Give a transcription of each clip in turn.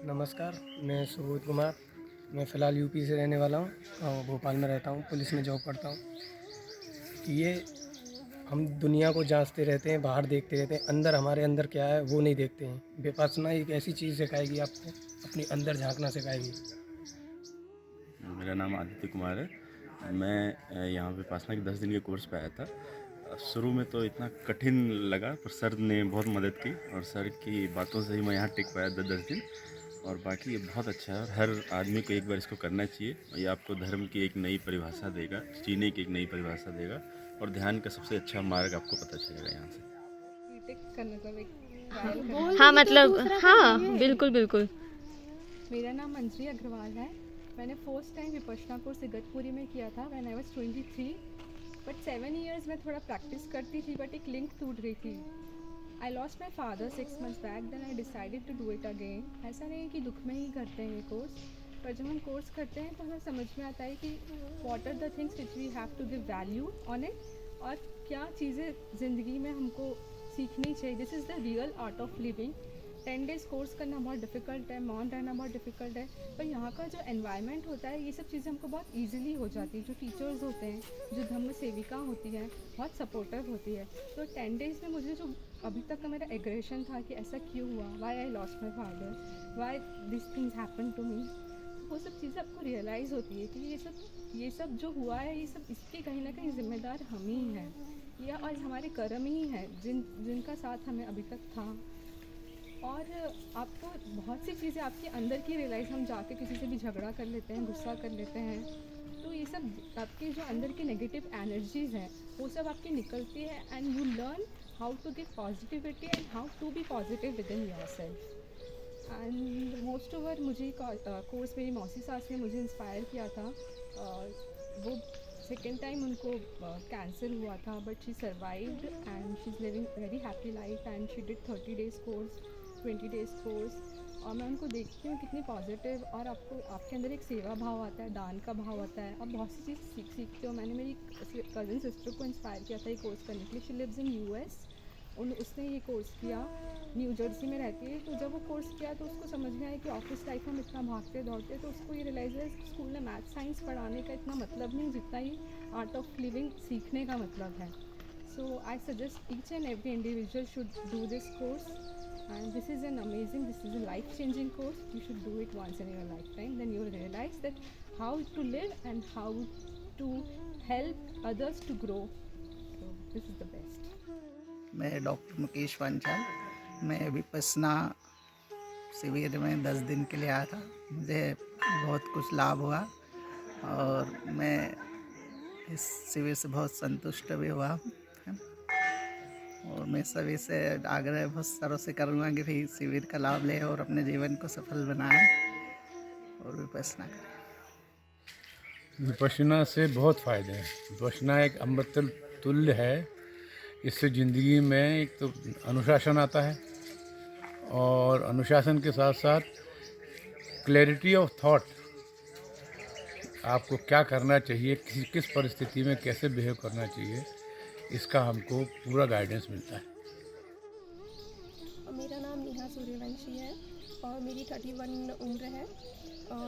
नमस्कार, मैं सुबोध कुमार। मैं फ़िलहाल यूपी से रहने वाला हूँ और भोपाल में रहता हूँ, पुलिस में जॉब करता हूँ। ये हम दुनिया को जाँचते रहते हैं, बाहर देखते रहते हैं, अंदर हमारे अंदर क्या है वो नहीं देखते हैं। विपश्यना एक ऐसी चीज़ सिखाएगी आपको, अपने अंदर झाँकना सिखाएगी। मेरा नाम आदित्य कुमार है। मैं यहाँ विपासना के 10 दिन के कोर्स पे आया था। शुरू में तो इतना कठिन लगा, पर सर ने बहुत मदद की और सर की बातों से ही मैं यहाँ टिक पाया 10 दिन। और बाकी ये बहुत अच्छा है और हर आदमी को एक बार इसको करना चाहिए। ये आपको धर्म की एक नई परिभाषा देगा, जीने की एक नई परिभाषा देगा और ध्यान का सबसे अच्छा मार्ग आपको पता चलेगा यहाँ से। बीटेक करने का एक हाँ, ट्रायल करने बोल का। हाँ मतलब हाँ बिल्कुल बिल्कुल। मेरा नाम मंजरी अग्रवाल है। मैंने first time Vipassana course Igatpuri में किया था when I was 23। But 7 years में थोड़ा प्रैक्टिस करती थी बट एक लिंक टूट गई थी। I lost my father 6 months back, then I decided to do it again. ऐसा नहीं है कि दुख में ही करते हैं ये कोर्स, पर जब हम कोर्स करते हैं तो हमें समझ में आता है कि what are the things which we have to give value on it और क्या चीज़ें ज़िंदगी में हमको सीखनी चाहिए। This is the real art of living. 10 days course करना बहुत डिफ़िकल्ट है, मौन रहना बहुत डिफ़िकल्ट है, पर यहाँ का जो एनवायरनमेंट होता है ये सब चीज़ें हमको बहुत ईजिली हो जाती है। जो टीचर्स होते हैं, जो धम्म सेविका होती है, बहुत सपोर्टिव होती है। तो 10 days में मुझे जो अभी तक का मेरा एग्रेशन था कि ऐसा क्यों हुआ, why I lost my father, why this things happen to me, वो सब चीज़ें आपको रियलाइज़ होती है कि ये सब जो हुआ है ये सब इसके कहीं ना कहीं ज़िम्मेदार हम ही हैं, या और हमारे कर्म ही हैं जिनका साथ हमें अभी तक था। और आपको बहुत सी चीज़ें आपके अंदर की रियलाइज़, हम जाके किसी से भी झगड़ा कर लेते हैं, गुस्सा कर लेते हैं, तो ये सब आपके जो अंदर की नेगेटिव एनर्जीज़ हैं वो सब आपकी निकलती है and you learn how to give positivity and how to be positive within yourself. And most over मुझे कोर्स मेरी मौसी सास ने मुझे इंस्पायर किया था। वो सेकेंड टाइम उनको कैंसर हुआ था but she survived and she is living very happy life and she did 30 days course, 20 days course. और मैं उनको देखती हूँ कितनी पॉजिटिव, और आपको आपके अंदर एक सेवा भाव आता है, दान का भाव आता है, और बहुत सी चीज़ सीखते हो। मैंने मेरी कज़न सिस्टर को इंस्पायर किया था ये कोर्स करने के लिए। She lives in US। उसने ये कोर्स किया, न्यू जर्सी में रहती है। तो जब वो कोर्स किया तो उसको समझ में आया कि ऑफिस लाइफ में हम इतना भागते दौड़ते, तो उसको ये रियलाइज़ है स्कूल में मैथ साइंस पढ़ाने का इतना मतलब नहीं जितना ही आर्ट ऑफ लिविंग सीखने का मतलब है। So I suggest each and every individual should do this course and this is an amazing, this is a life changing course. You should do it once in your lifetime, then you will realize that how to live and how to help others to grow. So this is the best. मैं doctor Mukesh Panchal. मैं विपश्यना शिविर में 10 दिन के लिए आया था। मुझे बहुत कुछ लाभ हुआ और मैं इस शिविर से बहुत संतुष्ट भी हुआ हूँ। और मैं सभी से आग्रह बहुत सारों से करूँगा कि भी शिविर का लाभ लें और अपने जीवन को सफल बनाएं और विपश्यना करें। विपश्यना से बहुत फ़ायदे हैं। विपश्यना एक अमृत तुल्य है। इससे ज़िंदगी में एक तो अनुशासन आता है और अनुशासन के साथ साथ क्लैरिटी ऑफ थॉट, आपको क्या करना चाहिए, किस परिस्थिति में कैसे बिहेव करना चाहिए, इसका हमको पूरा गाइडेंस मिलता है। मेरा नाम नेहा सूर्यवंशी है और मेरी 31 उम्र है।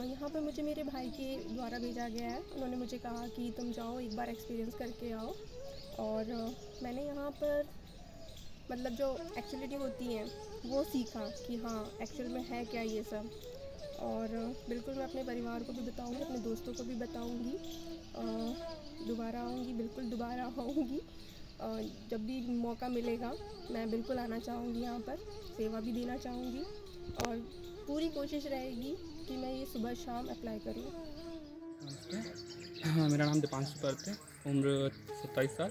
यहाँ पर मुझे मेरे भाई के द्वारा भेजा गया है। उन्होंने मुझे कहा कि तुम जाओ एक बार एक्सपीरियंस करके आओ। और मैंने यहाँ पर मतलब जो एक्चुअलिटी होती हैं वो सीखा कि हाँ एक्चुअल में है क्या ये सब। और बिल्कुल मैं अपने परिवार को भी बताऊँगी, अपने दोस्तों को भी बताऊँगी। दोबारा आऊँगी, बिल्कुल दोबारा आऊँगी। जब भी मौका मिलेगा मैं बिल्कुल आना चाहूँगी, यहाँ पर सेवा भी देना चाहूँगी और पूरी कोशिश रहेगी कि मैं ये सुबह शाम अप्लाई करूँ। हाँ, मेरा नाम दीपांशु पर्त है, उम्र 27 साल।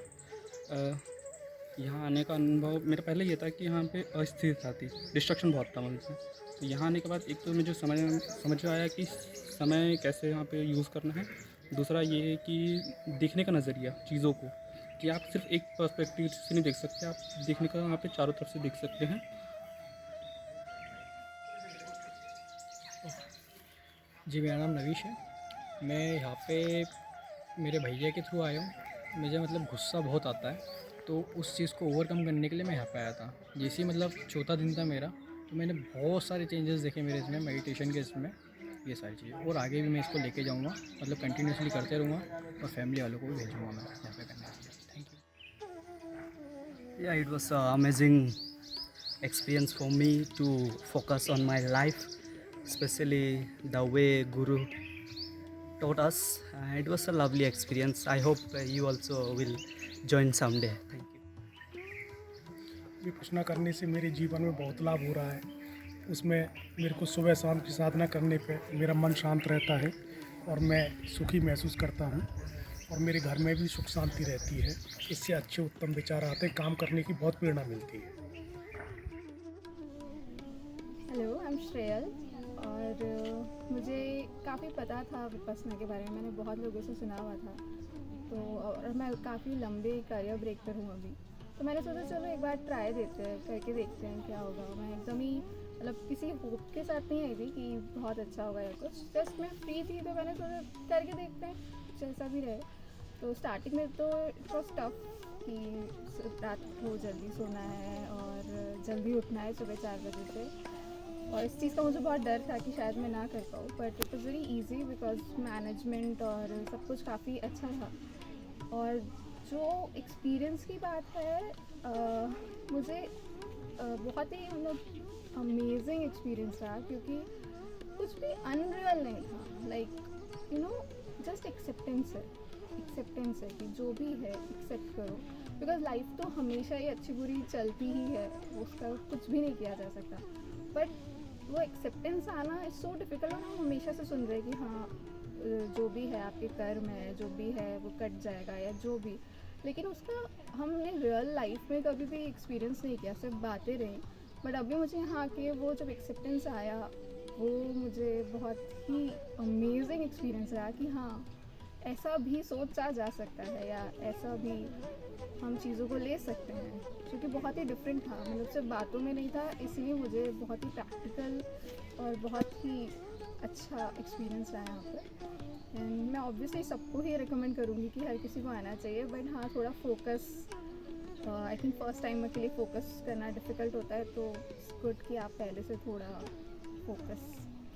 यहाँ आने का अनुभव मेरा पहले ये था कि यहाँ पे अस्थिरता थी, डिस्ट्रक्शन बहुत था मुझसे। तो यहाँ आने के बाद एक तो मुझे समझ में आया कि समय कैसे यहाँ पे यूज़ करना है। दूसरा ये कि देखने का नज़रिया चीज़ों को, कि आप सिर्फ एक पर्सपेक्टिव से नहीं देख सकते, आप देखने का यहाँ पे चारों तरफ से देख सकते हैं। जी, मेरा नाम नवीश है। मैं यहाँ पे मेरे भैया के थ्रू आया हूँ। मुझे मतलब गुस्सा बहुत आता है, तो उस चीज़ को ओवरकम करने के लिए मैं यहाँ पे आया था। जैसे ही मतलब चौथा दिन था मेरा, तो मैंने बहुत सारे चेंजेस देखे मेरे इसमें, मेडिटेशन के इसमें, ये सारी चीज़ें। और आगे भी मैं इसको लेके जाऊँगा, मतलब कंटिन्यूसली करते रहूँगा और फैमिली वालों को भी भेजूँगा मैं यहाँ पे करने के लिए। Thank you. Yeah, it was an amazing experience for me to focus on my life, especially the way Guru taught us. It was a lovely experience. I hope you also will join someday. Thank you. Vipassana करने से मेरे जीवन में बहुत लाभ हो रहा है। उसमें मेरे को सुबह शाम की साधना करने पे मेरा मन शांत रहता है और मैं सुखी महसूस करता हूँ और मेरे घर में भी सुख शांति रहती है। इससे अच्छे उत्तम विचार आते हैं, काम करने की बहुत प्रेरणा मिलती है। हेलो, आई एम श्रेयल और मुझे काफ़ी पता था विपश्यना के बारे में, मैंने बहुत लोगों से सुना हुआ था। तो और मैं काफ़ी लंबे करियर ब्रेक पर हूँ अभी, तो मैंने सोचा चलो एक बार ट्राई देते हैं, करके देखते हैं क्या होगा। मैं एकदम ही मतलब किसी होप के साथ नहीं आई थी कि बहुत अच्छा होगा या कुछ, जस्ट मैं फ्री थी तो मैंने सोचा करके देखते हैं जैसा भी रहे। तो स्टार्टिंग में तो इट वॉज टफ कि रात को जल्दी सोना है और जल्दी उठना है सुबह 4 बजे से, और इस चीज़ का मुझे बहुत डर था कि शायद मैं ना कर पाऊँ, but it was very easy because management और सब कुछ काफ़ी अच्छा था। और जो एक्सपीरियंस की बात है मुझे बहुत ही मतलब अमेजिंग एक्सपीरियंस रहा, क्योंकि कुछ भी अनरियल नहीं था। Like you know just acceptance है कि जो भी है एक्सेप्ट करो, बिकॉज लाइफ तो हमेशा ही अच्छी बुरी चलती ही है, उसका कुछ भी नहीं किया जा सकता। बट वो एक्सेप्टेंस आना इज़ सो डिफ़िकल्ट। और हम हमेशा से सुन रहे हैं कि हाँ जो भी है आपके कर्म है, जो भी है वो कट जाएगा या जो भी, लेकिन उसका हमने रियल लाइफ में कभी भी एक्सपीरियंस नहीं किया, सिर्फ बातें रहीं। बट अभी मुझे यहाँ आके वो जब एक्सेप्टेंस आया वो मुझे बहुत ही अमेजिंग एक्सपीरियंस रहा कि हाँ ऐसा भी सोचा जा सकता है या ऐसा भी हम चीज़ों को ले सकते हैं, जो कि बहुत ही डिफरेंट था। मतलब सिर्फ बातों में नहीं था, इसलिए मुझे बहुत ही प्रैक्टिकल और बहुत ही अच्छा एक्सपीरियंस रहा यहाँ पर। एंड मैं ऑब्वियसली सबको ही रिकमेंड करूँगी कि हर किसी को आना चाहिए, बट हाँ थोड़ा focus, I think first time के लिए फोकस करना डिफ़िकल्ट होता है, तो गुड कि आप पहले से थोड़ा फोकस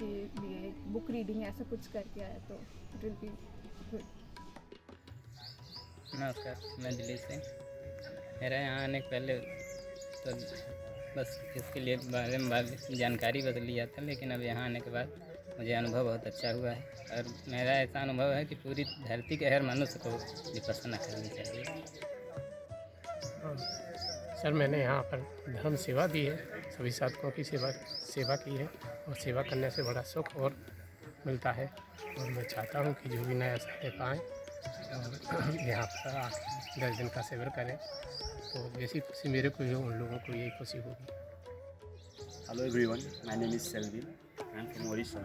के लिए बुक रीडिंग ऐसा कुछ करके आए तो इट विल बी गुड। नमस्कार, मैं दिल्ली से। मेरा यहाँ आने के पहले तो बस इसके लिए बारे में जानकारी बस लिया था, लेकिन अब यहाँ आने के बाद मुझे अनुभव बहुत अच्छा हुआ है। और मेरा ऐसा अनुभव है कि पूरी धरती के हर मनुष्य को विपश्यना करनी चाहिए। सर मैंने यहाँ पर धर्म सेवा दी है, सभी साधकों की सेवा की है और सेवा करने से बड़ा सुख और मिलता है। और मैं चाहता हूँ कि जो भी नया साधक आएँ और यहाँ पर आकर 10 दिन का सेवा करें, तो जैसी खुशी मेरे को हो उन लोगों को यही खुशी होगी। Hello everyone, my name is Selvin. I am from Orissa.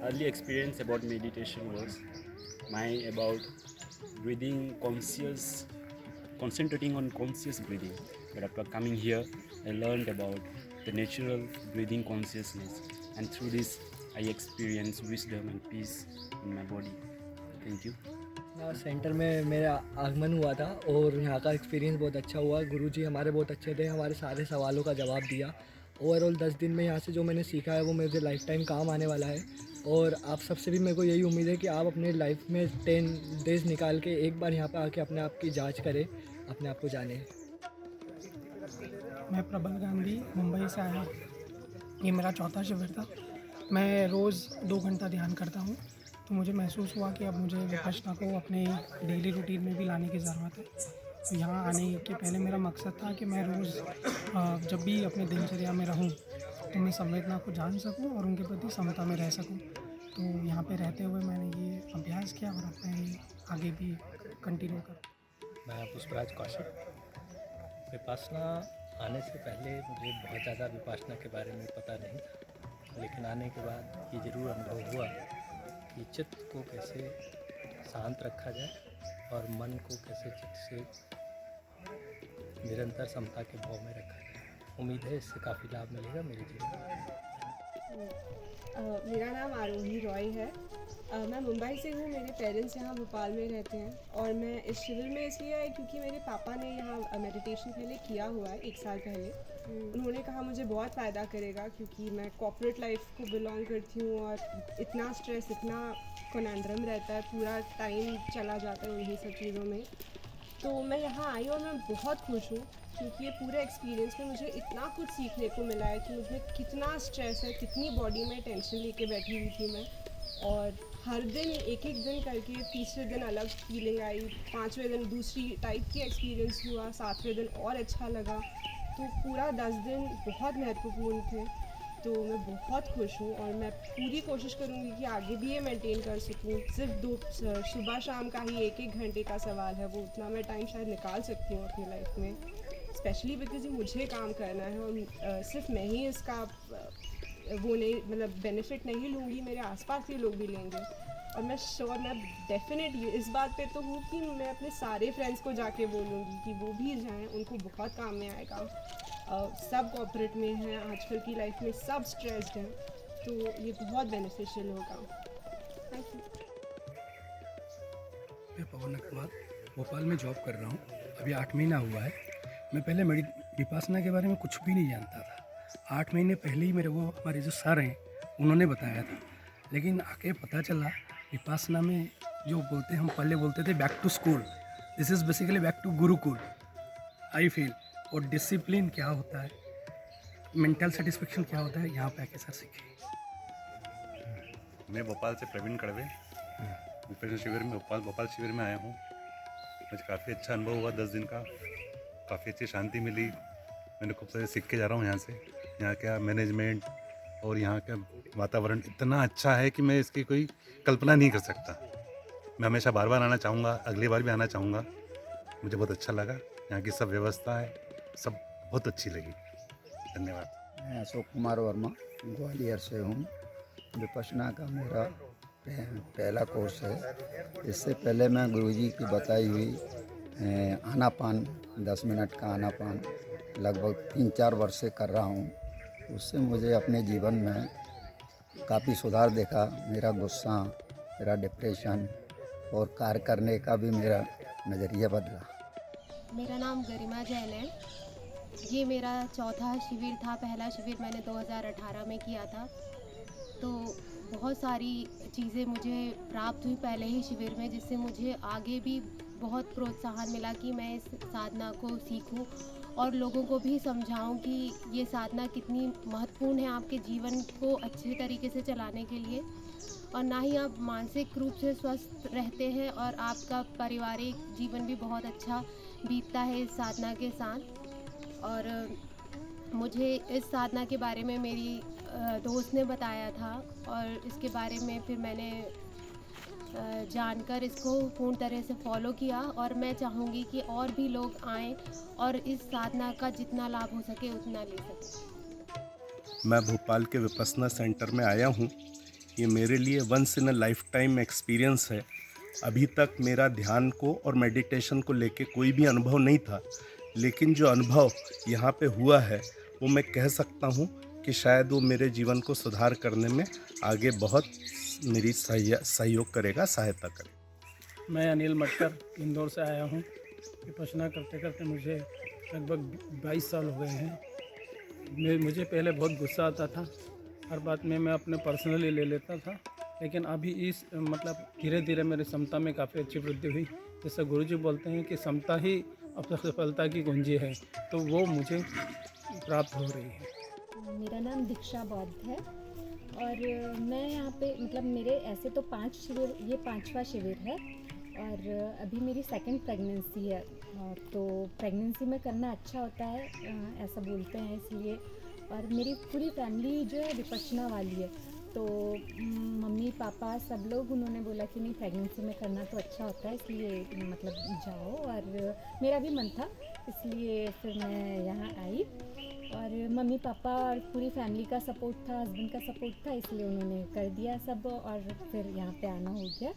Early experience about meditation was about breathing conscious, concentrating on conscious breathing. But after coming here, I learned about the natural breathing consciousness, and through this, I experienced wisdom and peace in my body. Thank you. Centre में मेरा आगमन हुआ था और यहाँ का experience बहुत अच्छा हुआ। गुरुजी हमारे बहुत अच्छे थे, हमारे सारे सवालों का जवाब दिया। ओवरऑल 10 दिन में यहाँ से जो मैंने सीखा है वो मेरे लाइफ टाइम काम आने वाला है। और आप सबसे भी मेरे को यही उम्मीद है कि आप अपने लाइफ में 10 डेज़ निकाल के एक बार यहाँ पर आके अपने आप की जांच करें, अपने आप को जानें। मैं प्रबल गांधी मुंबई से आया हूँ। ये मेरा चौथा शिविर था। मैं रोज़ 2 घंटा ध्यान करता हूँ, तो मुझे महसूस हुआ कि अब मुझे विपश्यना को अपने डेली रूटीन में भी लाने की ज़रूरत है। तो यहाँ आने के पहले मेरा मकसद था कि मैं रोज़ जब भी अपने दिनचर्या में रहूँ तो मैं संवेदना को जान सकूँ और उनके प्रति समता में रह सकूँ। तो यहाँ पे रहते हुए मैंने ये अभ्यास किया और अब मैं आगे भी कंटिन्यू करूँ। मैं पुष्पराज कौशिक। विपश्यना आने से पहले मुझे बहुत ज़्यादा विपश्यना के बारे में पता नहीं था, लेकिन आने के बाद ये ज़रूर अनुभव हुआ कि चित्त को कैसे शांत रखा जाए और मन को कैसे चित्त से निरंतर समता के भाव में रखा जाए। उम्मीद है इससे काफ़ी लाभ मिलेगा मेरे जीवन में। मेरा नाम आरोही रॉय है। मैं मुंबई से हूँ। मेरे पेरेंट्स यहाँ भोपाल में रहते हैं और मैं इस शिविर में इसलिए आई क्योंकि मेरे पापा ने यहाँ मेडिटेशन पहले किया हुआ है 1 साल पहले। उन्होंने कहा मुझे बहुत फ़ायदा करेगा क्योंकि मैं कॉर्पोरेट लाइफ को बिलोंग करती हूँ और इतना स्ट्रेस, इतना कॉन्ड्रम रहता है, पूरा टाइम चला जाता है उन्हीं सब चीज़ों में। तो मैं यहाँ आई और मैं बहुत खुश हूँ क्योंकि ये पूरे एक्सपीरियंस में मुझे इतना कुछ सीखने को मिला है कि मुझमें कितना स्ट्रेस है, कितनी बॉडी में टेंशन लेके बैठी हुई थी मैं। और हर दिन एक दिन करके, तीसरे दिन अलग फीलिंग आई, 5वें दिन दूसरी टाइप की एक्सपीरियंस हुआ, 7वें दिन और अच्छा लगा। तो पूरा 10 दिन बहुत महत्वपूर्ण थे। तो मैं बहुत खुश हूँ और मैं पूरी कोशिश करूँगी कि आगे भी ये मेंटेन कर सकूँ। सिर्फ सुबह शाम का ही 1-1 घंटे का सवाल है, वो उतना मैं टाइम शायद निकाल सकती हूँ अपनी लाइफ में, स्पेशली बिकॉज ये मुझे काम करना है और सिर्फ मैं ही इसका वो नहीं, मतलब बेनिफिट नहीं लूँगी, मेरे आसपास के लोग भी लेंगे। और मैं डेफिनेट इस बात पे तो हूँ कि मैं अपने सारे फ्रेंड्स को जाके बोलूँगी कि वो भी जाएं, उनको बहुत काम में आएगा। सब कॉर्पोरेट में हैं आजकल की लाइफ में, सब स्ट्रेस्ड हैं, तो ये बहुत बेनिफिशियल होगा। Thank you. मैं पवन अग्रवाल भोपाल में जॉब कर रहा हूँ। अभी 8 महीना हुआ है। मैं पहले विपासना के बारे में कुछ भी नहीं जानता था। 8 महीने पहले ही मेरे को हमारे जो सर हैं उन्होंने बताया था, लेकिन आके पता चला विपासना में जो बोलते हैं, हम पहले बोलते थे back to school, this is basically back to gurukul. I feel और डिसिप्लिन क्या होता है, मेंटल सेटिस्फेक्शन क्या होता है, यहाँ पे आके सर सीखे। मैं भोपाल से प्रवीण कड़वे विपासना शिविर में भोपाल शिविर में आया हूँ। मुझे काफ़ी अच्छा अनुभव हुआ 10 दिन का, काफ़ी अच्छी शांति मिली। मैंने खूब सारे सीख के जा रहा हूँ यहाँ से। यहाँ का मैनेजमेंट और यहाँ का वातावरण इतना अच्छा है कि मैं इसकी कोई कल्पना नहीं कर सकता। मैं हमेशा बार बार आना चाहूँगा, अगली बार भी आना चाहूँगा। मुझे बहुत अच्छा लगा, यहाँ की सब व्यवस्था है, सब बहुत अच्छी लगी। धन्यवाद। मैं अशोक कुमार वर्मा ग्वालियर से हूँ। विपश्यना का मेरा पहला कोर्स है। इससे पहले मैं गुरुजी की बताई हुई आनापान 10 मिनट का आनापान लगभग 3-4 वर्ष से कर रहा हूँ। उससे मुझे अपने जीवन में काफ़ी सुधार देखा। मेरा गुस्सा, मेरा डिप्रेशन और कार्य करने का भी मेरा नज़रिया बदला। मेरा नाम गरिमा जैन है। ये मेरा चौथा शिविर था। पहला शिविर मैंने 2018 में किया था। तो बहुत सारी चीज़ें मुझे प्राप्त हुई पहले ही शिविर में, जिससे मुझे आगे भी बहुत प्रोत्साहन मिला कि मैं इस साधना को सीखूं और लोगों को भी समझाऊं कि ये साधना कितनी महत्वपूर्ण है आपके जीवन को अच्छे तरीके से चलाने के लिए। और ना ही आप मानसिक रूप से स्वस्थ रहते हैं और आपका पारिवारिक जीवन भी बहुत अच्छा बीतता है इस साधना के साथ। और मुझे इस साधना के बारे में मेरी दोस्त ने बताया था और इसके बारे में फिर मैंने जानकर इसको पूर्ण तरह से फॉलो किया। और मैं चाहूँगी कि और भी लोग आएं और इस साधना का जितना लाभ हो सके उतना ले सकें। मैं भोपाल के विपश्यना सेंटर में आया हूँ। ये मेरे लिए once in a lifetime experience है। अभी तक मेरा ध्यान को और मेडिटेशन को लेके कोई भी अनुभव नहीं था, लेकिन जो अनुभव यहाँ पे हुआ है वो मैं कह सकता हूँ कि शायद वो मेरे जीवन को सुधार करने में आगे बहुत मेरी सहयोग करेगा, सहायता करेगा। मैं अनिल मटकर इंदौर से आया हूँ। विपश्यना करते करते मुझे लगभग 22 साल हो गए हैं। मुझे पहले बहुत गुस्सा आता था, हर बात में मैं अपने पर्सनली ले लेता था, लेकिन अभी इस धीरे धीरे मेरी क्षमता में काफ़ी अच्छी वृद्धि हुई। जैसे गुरुजी बोलते हैं कि क्षमता ही सफलता की कुंजी है, तो वो मुझे प्राप्त हो रही है। मेरा नाम दीक्षा बौद्ध है और मैं यहाँ पे मेरे ऐसे तो 5 शिविर, ये 5वां शिविर है और अभी मेरी 2nd प्रेगनेंसी है। तो प्रेगनेंसी में करना अच्छा होता है, ऐसा बोलते हैं इसलिए। और मेरी पूरी फैमिली जो है विपश्यना वाली है, तो मम्मी पापा सब लोग उन्होंने बोला कि नहीं प्रेगनेंसी में करना तो अच्छा होता है, इसलिए जाओ। और मेरा भी मन था, इसलिए फिर मैं यहाँ आई और मम्मी पापा और पूरी फैमिली का सपोर्ट था, हस्बैंड का सपोर्ट था, इसलिए उन्होंने कर दिया सब और फिर यहाँ पे आना हो गया।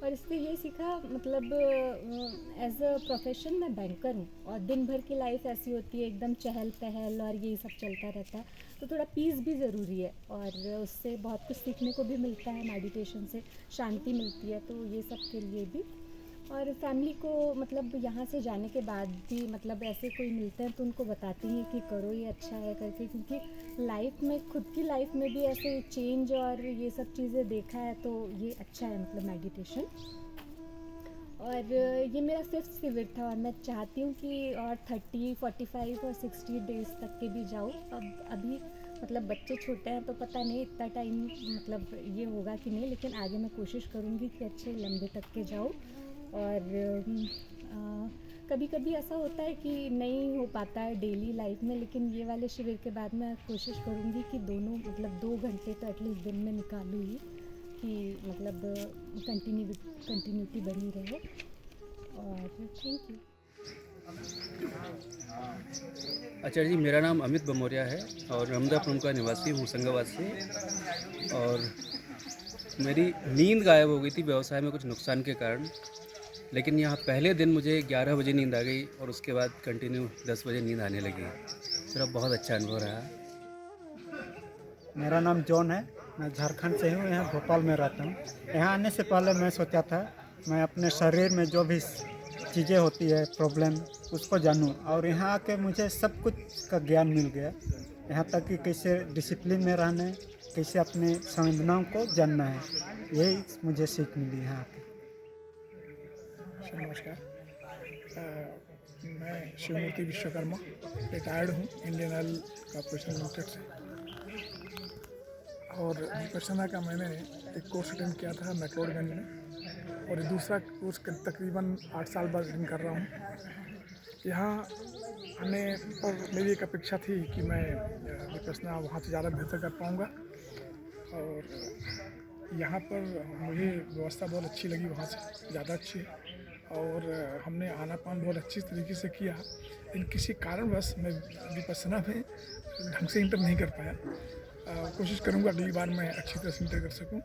और इससे ये सीखा मतलब एज अ प्रोफेशन मैं बैंकर हूँ और दिन भर की लाइफ ऐसी होती है एकदम चहल पहल और यही सब चलता रहता है, तो थोड़ा पीस भी ज़रूरी है और उससे बहुत कुछ सीखने को भी मिलता है, मेडिटेशन से शांति मिलती है, तो ये सब के लिए भी। और फैमिली को मतलब यहाँ से जाने के बाद भी मतलब ऐसे कोई मिलते हैं तो उनको बताती हैं कि करो ये अच्छा है करके, क्योंकि लाइफ में खुद की लाइफ में भी ऐसे चेंज और ये सब चीज़ें देखा है तो ये अच्छा है मतलब मेडिटेशन। और ये मेरा 5th शिविर था और मैं चाहती हूँ कि और 30, 45 और 60 डेज़ तक के भी जाऊँ। अब अभी मतलब बच्चे छोटे हैं तो पता नहीं इतना टाइम मतलब ये होगा कि नहीं, लेकिन आगे मैं कोशिश करूँगी कि अच्छे लंबे तक के जाऊँ। और कभी कभी ऐसा होता है कि नहीं हो पाता है डेली लाइफ में, लेकिन ये वाले शिविर के बाद मैं कोशिश करूँगी कि दोनों मतलब 2 घंटे तो एटलीस्ट दिन में निकालूँ ही, कि मतलब कंटिन्यूटी बनी रहे। और थैंक यू। आचार्य जी, मेरा नाम अमित बमोरिया है और अहमदापुर का निवासी हूँ होशंगाबाद से। और मेरी नींद गायब हो गई थी व्यवसाय में कुछ नुकसान के कारण, लेकिन यहाँ पहले दिन मुझे 11 बजे नींद आ गई और उसके बाद कंटिन्यू 10 बजे नींद आने लगी। मेरा बहुत अच्छा अनुभव रहा। मेरा नाम जॉन है, मैं झारखंड से हूँ, यहाँ भोपाल में रहता हूँ। यहाँ आने से पहले मैं सोचा था मैं अपने शरीर में जो भी चीज़ें होती है प्रॉब्लम उसको जानूँ, और यहाँ आके मुझे सब कुछ का ज्ञान मिल गया। यहाँ तक कि कैसे डिसिप्लिन में रहना है, कैसे अपने संवेदनाओं को जानना है, यही मुझे सीख मिली यहाँ आके। नमस्कार, मैं शिवमूर्ति विश्वकर्मा रिटायर्ड हूँ इंडियन ऑयल कॉर्पोरेशन लिमिटेड से। और विपश्यना का मैंने एक कोर्स अटेंड किया था मैक्लोडगंज में, और दूसरा कोर्स तकरीबन 8 साल बाद अटेंड कर रहा हूँ। यहाँ आने पर मेरी एक अपेक्षा थी कि मैं विपश्यना वहाँ से ज़्यादा बेहतर कर पाऊँगा, और यहाँ पर मुझे व्यवस्था बहुत अच्छी लगी, वहाँ से ज़्यादा अच्छी है। और हमने आनापान बहुत अच्छी तरीके से किया, लेकिन किसी कारणवश मैं विपश्यना में ढंग से इंटर नहीं कर पाया। कोशिश करूँगा अगली बार मैं अच्छी तरह से इंटर कर सकूँ,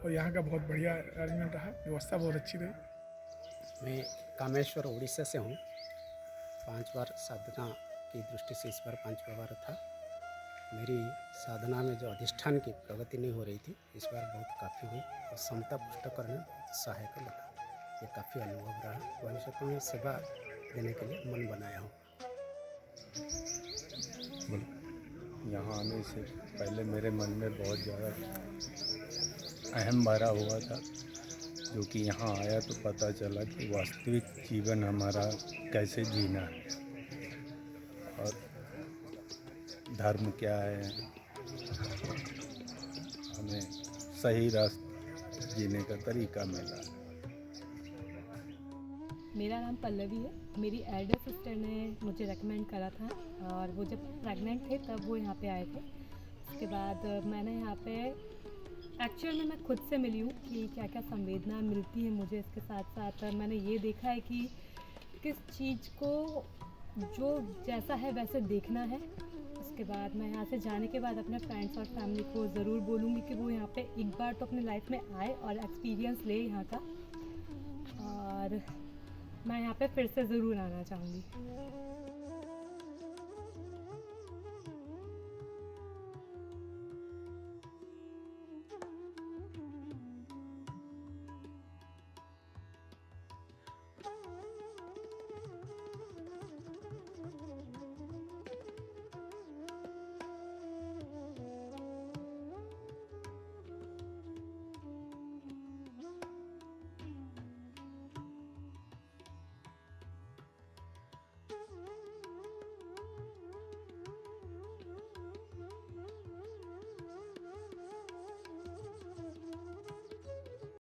और यहाँ का बहुत बढ़िया अरेंजमेंट रहा, व्यवस्था बहुत अच्छी रही। मैं कामेश्वर उड़ीसा से हूँ। 5 बार साधना की दृष्टि से इस बार 5वां बार था। मेरी साधना में जो अधिष्ठान की प्रगति नहीं हो रही थी, इस बार बहुत काफ़ी हुई और क्षमता पुष्ट करने में बहुत सहायक लगा। ये काफ़ी अनुभव रहा। भविष्य को मैं सेवा देने के लिए मन बनाया हूँ। यहाँ आने से पहले मेरे मन में बहुत ज़्यादा अहम भरा हुआ था, जो कि यहाँ आया तो पता चला कि वास्तविक जीवन हमारा कैसे जीना है और धर्म क्या है, हमें सही रास्ते जीने का तरीका मिला। मेरा नाम पल्लवी है। मेरी एल्डर सिस्टर ने मुझे रेकमेंड करा था, और वो जब प्रेग्नेंट थे तब वो यहाँ पे आए थे। उसके बाद मैंने यहाँ पे एक्चुअल में मैं खुद से मिली हूँ कि क्या क्या संवेदना मिलती है मुझे। इसके साथ साथ मैंने ये देखा है कि किस चीज़ को जो जैसा है वैसे देखना है। उसके बाद मैं यहाँ से जाने के बाद अपने फ्रेंड्स और फैमिली को ज़रूर बोलूँगी कि वो यहाँ पे एक बार तो अपनी लाइफ में आए और एक्सपीरियंस ले यहाँ का, और मैं यहाँ पे फिर से ज़रूर आना चाहूँगी।